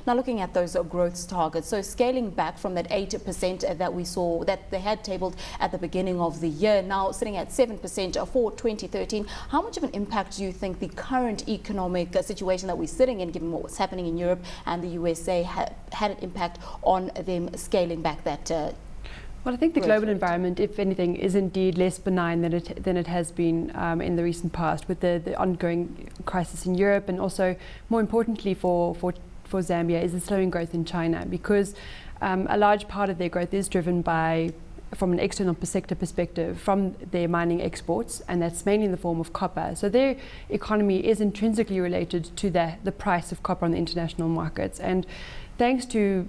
Now looking at those growth targets, so scaling back from that 8% that we saw, that they had tabled at the beginning of the year, now sitting at 7% for 2013. How much of an impact do you think the current economic situation that we're sitting in, given what's happening in Europe and the USA, had an impact on them scaling back that well, I think the global environment, if anything, is indeed less benign than it has been in the recent past, with the ongoing crisis in Europe, and also, more importantly for Zambia, is the slowing growth in China, because a large part of their growth is driven by, from an external sector perspective, from their mining exports, and that's mainly in the form of copper. So their economy is intrinsically related to the price of copper on the international markets, and thanks to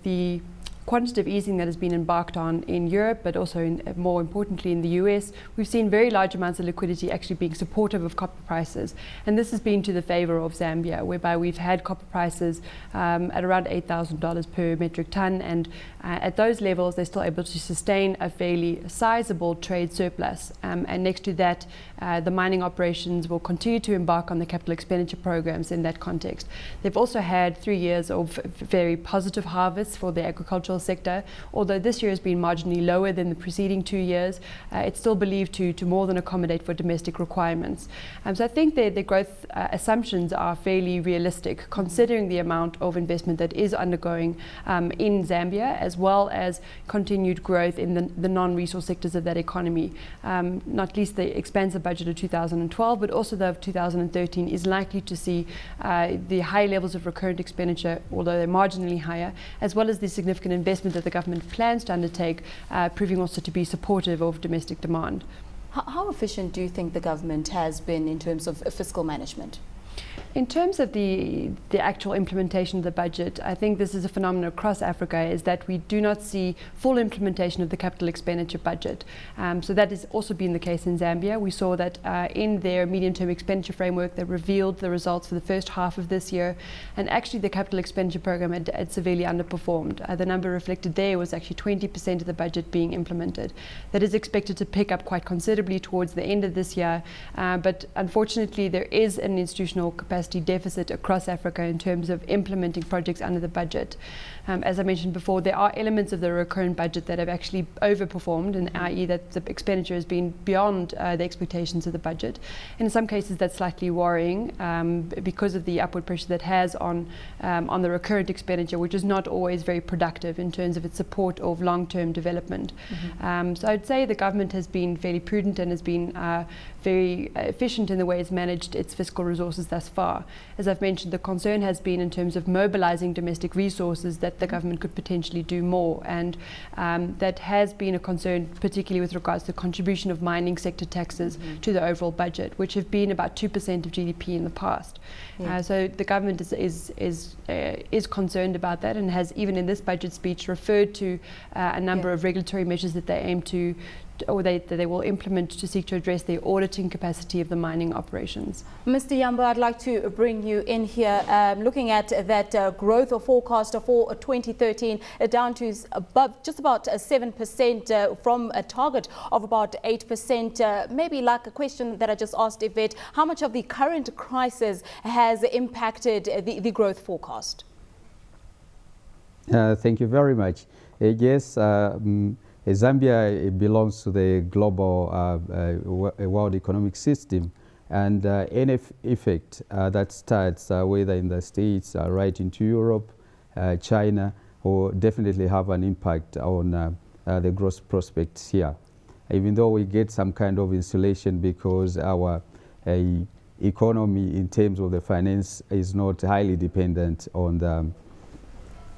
the quantitative easing that has been embarked on in Europe, but also more importantly in the US, we've seen very large amounts of liquidity actually being supportive of copper prices. And this has been to the favor of Zambia, whereby we've had copper prices at around $8,000 per metric ton. And at those levels, they're still able to sustain a fairly sizable trade surplus. And next to that, the mining operations will continue to embark on the capital expenditure programs in that context. They've also had 3 years of very positive harvests for the agricultural sector. Although this year has been marginally lower than the preceding 2 years, it's still believed to more than accommodate for domestic requirements. So I think the growth assumptions are fairly realistic, considering the amount of investment that is undergoing in Zambia, as well as continued growth in the non-resource sectors of that economy. Not least the expansive budget of 2012, but also the of 2013 is likely to see the high levels of recurrent expenditure, although they're marginally higher, as well as the significant investment that the government plans to undertake, proving also to be supportive of domestic demand. How efficient do you think the government has been in terms of fiscal management? In terms of the actual implementation of the budget, I think this is a phenomenon across Africa, is that we do not see full implementation of the capital expenditure budget. So that has also been the case in Zambia. We saw that in their medium-term expenditure framework that revealed the results for the first half of this year, and actually the capital expenditure program had severely underperformed. The number reflected there was actually 20% of the budget being implemented. That is expected to pick up quite considerably towards the end of this year, but unfortunately there is an institutional capacity deficit across Africa in terms of implementing projects under the budget. As I mentioned before, there are elements of the recurrent budget that have actually overperformed, and i.e. that the expenditure has been beyond the expectations of the budget. In some cases that's slightly worrying because of the upward pressure that has on the recurrent expenditure, which is not always very productive in terms of its support of long-term development. So I'd say the government has been fairly prudent and has been very efficient in the way it's managed its fiscal resources thus far. As I've mentioned, the concern has been in terms of mobilizing domestic resources, that the government could potentially do more, and that has been a concern, particularly with regards to the contribution of mining sector taxes to the overall budget, which have been about 2% of GDP in the past. So the government is concerned about that, and has, even in this budget speech, referred to a number of regulatory measures that they aim to, or that they will implement to seek to address the auditing capacity of the mining operations. Mr. Yamba, I'd like to bring you in here, looking at that growth or forecast for 2013 down to just about 7% from a target of about 8%. Maybe like a question that I just asked Yvette, how much of the current crisis has impacted the growth forecast? Thank you very much. Yes. Zambia belongs to the global world economic system, and any effect that starts whether in the States, right into Europe, China, will definitely have an impact on the growth prospects here. Even though we get some kind of insulation because our economy in terms of the finance is not highly dependent on the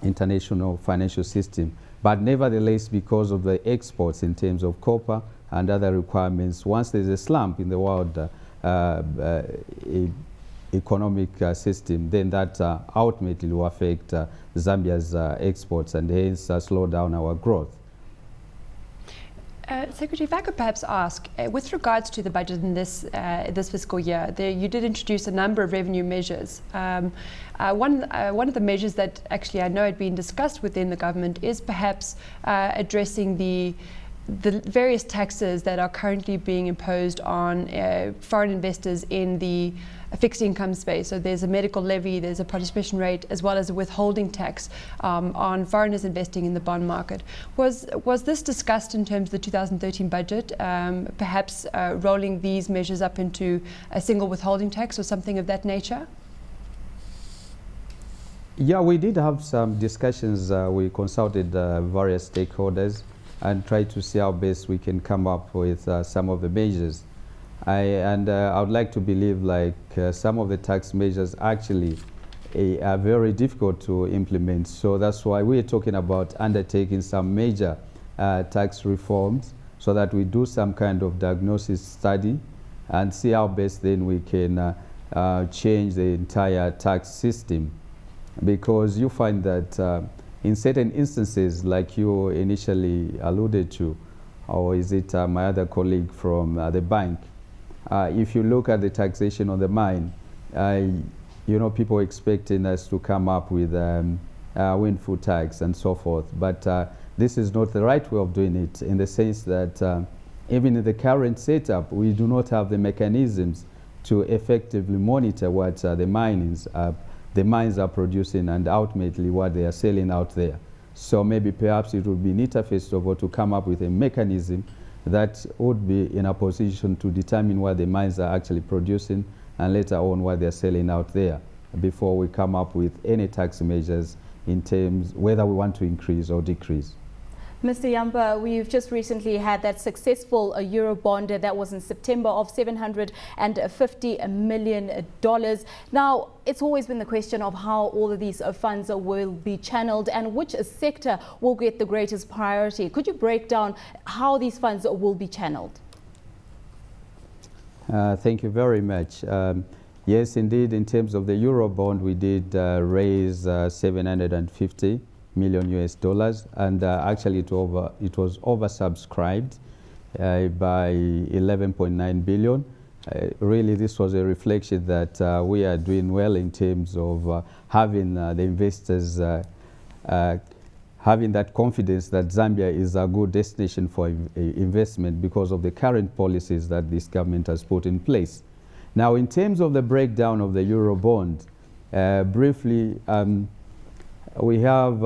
international financial system. But nevertheless, because of the exports in terms of copper and other requirements, once there's a slump in the world economic system, then that ultimately will affect Zambia's exports and hence slow down our growth. Secretary, if I could perhaps ask, with regards to the budget in this fiscal year, you did introduce a number of revenue measures. One of the measures that actually I know had been discussed within the government is perhaps addressing the the various taxes that are currently being imposed on foreign investors in the fixed income space. So there's a medical levy, there's a participation rate, as well as a withholding tax on foreigners investing in the bond market. Was this discussed in terms of the 2013 budget, perhaps rolling these measures up into a single withholding tax or something of that nature? Yeah, we did have some discussions. We consulted various stakeholders and tried to see how best we can come up with some of the measures. I would like to believe like some of the tax measures actually are very difficult to implement. So that's why we're talking about undertaking some major tax reforms so that we do some kind of diagnosis study and see how best then we can change the entire tax system. Because you find that in certain instances, like you initially alluded to, or is it my other colleague from the bank, if you look at the taxation on the mine, you know, people expecting us to come up with windfall tax and so forth. But this is not the right way of doing it, in the sense that even in the current setup, we do not have the mechanisms to effectively monitor what the mines are producing and ultimately what they are selling out there. So maybe perhaps it would be neater, first of all, to come up with a mechanism that would be in a position to determine what the mines are actually producing and later on what they're selling out there before we come up with any tax measures in terms whether we want to increase or decrease. Mr. Yamba, we've just recently had that successful Eurobond that was in September of $750 million. Now, it's always been the question of how all of these funds will be channeled and which sector will get the greatest priority. Could you break down how these funds will be channeled? Thank you very much. Yes, indeed, in terms of the Eurobond, we did raise 750 million US dollars, and actually it was oversubscribed by 11.9 billion. Really, this was a reflection that we are doing well in terms of having the investors having that confidence that Zambia is a good destination for investment because of the current policies that this government has put in place. Now, in terms of the breakdown of the Eurobond, briefly, we have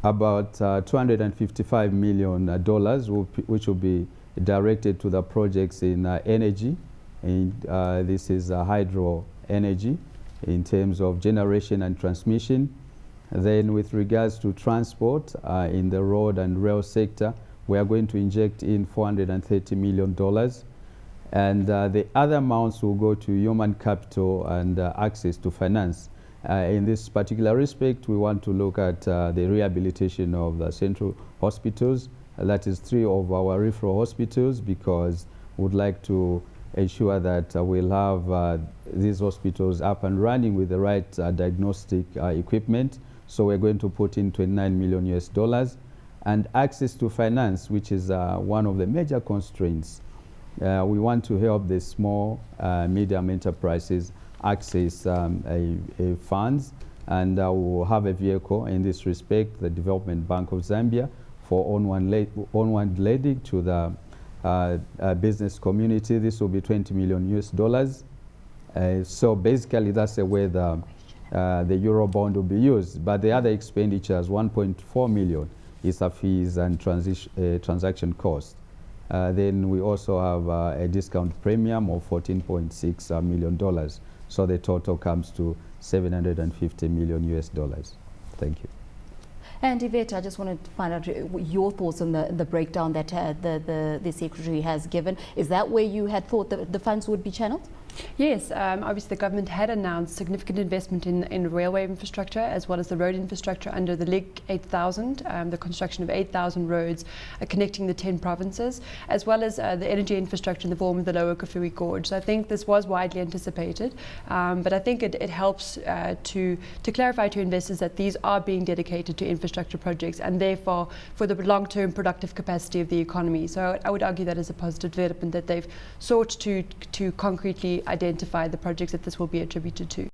about $255 million, which will be directed to the projects in energy. This is hydro energy in terms of generation and transmission. Then with regards to transport in the road and rail sector, we are going to inject in $430 million. And the other amounts will go to human capital and access to finance. In this particular respect, we want to look at the rehabilitation of the central hospitals. That is 3 of our referral hospitals, because we would like to ensure that we'll have these hospitals up and running with the right diagnostic equipment. So we're going to put in $29 million US. And access to finance, which is one of the major constraints. We want to help the small, medium enterprises access funds, and we'll have a vehicle in this respect, the Development Bank of Zambia, for onward lending to the business community. This will be $20 million US. So basically that's the way the Eurobond will be used. But the other expenditures, 1.4 million, is a fees and transaction cost. Then we also have a discount premium of $14.6 million. So the total comes to $750 million US. Thank you. And Yvette, I just wanted to find out your thoughts on the breakdown that the Secretary has given. Is that where you had thought that the funds would be channeled? Yes, obviously the government had announced significant investment in railway infrastructure as well as the road infrastructure under the LIG 8000, the construction of 8,000 roads connecting the 10 provinces, as well as the energy infrastructure in the form of the Lower Kafue Gorge. So I think this was widely anticipated, but I think it helps to clarify to investors that these are being dedicated to infrastructure projects and therefore for the long-term productive capacity of the economy. So I would argue that is a positive development, that they've sought to concretely identify the projects that this will be attributed to.